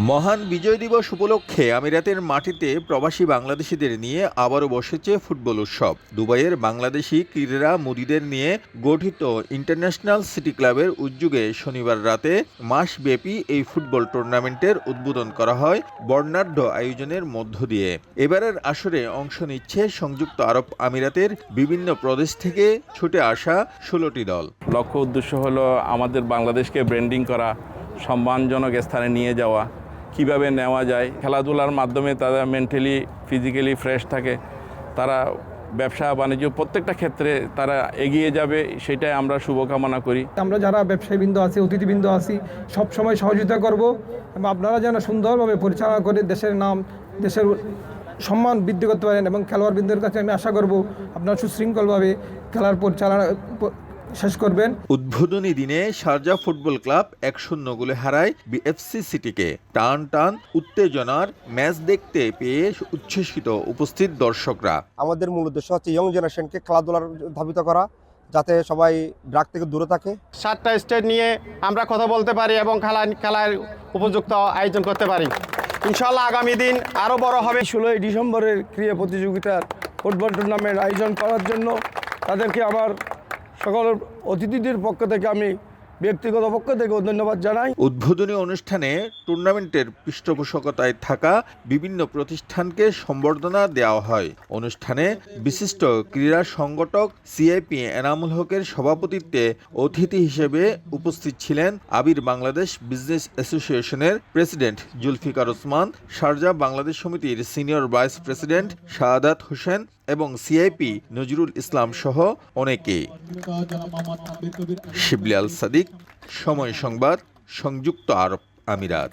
মহান বিজয় দিবস উপলক্ষে আমিরাতের মাটিতে প্রবাসী বাংলাদেশিদের নিয়ে আবারও বসেছে ফুটবল উৎসব। দুবাইয়ের বাংলাদেশি ক্রীড়া মুদিদের নিয়ে গঠিত ইন্টারন্যাশনাল সিটি ক্লাবের উদ্যোগে শনিবার রাতে মাসব্যাপী এই ফুটবল টুর্নামেন্টের উদ্বোধন করা হয় বর্ণাঢ্য আয়োজনের মধ্য দিয়ে। এবারের আসরে অংশ নিচ্ছে সংযুক্ত আরব আমিরাতের বিভিন্ন প্রদেশ থেকে ছুটে আসা 16টি দল। লক্ষ্য উদ্দেশ্য হলো আমাদের বাংলাদেশকে ব্র্যান্ডিং করা, সম্মানজনক স্থানে নিয়ে যাওয়া, কিভাবে নেওয়া যায়। খেলাধুলার মাধ্যমে তারা মেন্টালি ফিজিক্যালি ফ্রেশ থাকে, তারা ব্যবসা বাণিজ্য প্রত্যেকটা ক্ষেত্রে তারা এগিয়ে যাবে, সেটাই আমরা শুভকামনা করি। আমরা যারা ব্যবসায়ীবৃন্দ আছি, অতিথিবৃন্দ আছি, সব সময় সহযোগিতা করব এবং আপনারা যেন সুন্দরভাবে পরিচালনা করে দেশের নাম, দেশের সম্মান বৃদ্ধি করতে পারেন। এবং খেলোয়াড়বৃন্দের কাছে আমি আশা করব আপনারা সুশৃঙ্খলভাবে খেলার পরিচালনা শেষ করবেন। উদ্বোধনী দিনে শারজা ফুটবল ক্লাব 1-0 গোলে হারায় বিএফসি সিটিকে। টান টান উত্তেজনার ম্যাচ দেখতে পেয়ে উচ্ছ্বসিত উপস্থিত দর্শকরা। আমাদের মূল উদ্দেশ্য হচ্ছে ইয়ং জেনারেশনকে খেলাধুলার ধাবিত করা, যাতে সবাই ড্রাগ থেকে দূরে থাকে। 7টা স্টেট নিয়ে আমরা কথা বলতে পারি এবং খেলার উপযুক্ত আয়োজন করতে পারি। ইনশাআল্লাহ আগামী দিন আরও বড় হবে। 16 ডিসেম্বরের ক্রীড়া প্রতিযোগিতার ফুটবল টুর্নামেন্ট আয়োজন করার জন্য তাদেরকে আমার সকল অতিথিদের পক্ষ থেকে আমি ব্যক্তিগত পক্ষ থেকে ধন্যবাদ জানাই। উদ্বোধনী অনুষ্ঠানে টুর্নামেন্টের পৃষ্ঠপোষকতায় থাকা বিভিন্ন প্রতিষ্ঠানকে সম্বর্ধনা দেওয়া হয়। অনুষ্ঠানে বিশিষ্ট ক্রীড়া সংগঠক সিআইপি এনামুল হকের সভাপতিত্বে অতিথি হিসেবে উপস্থিত ছিলেন আবির বাংলাদেশ বিজনেস অ্যাসোসিয়েশনের প্রেসিডেন্ট জুলফিকার ওসমান, শারজা বাংলাদেশ সমিতির senior vice president Shahadat Hossain এবং সিআইপি নজরুল ইসলাম সহ অনেকে। শিবলি আল সাদিক, সময় সংবাদ, সংযুক্ত আরব আমিরাত।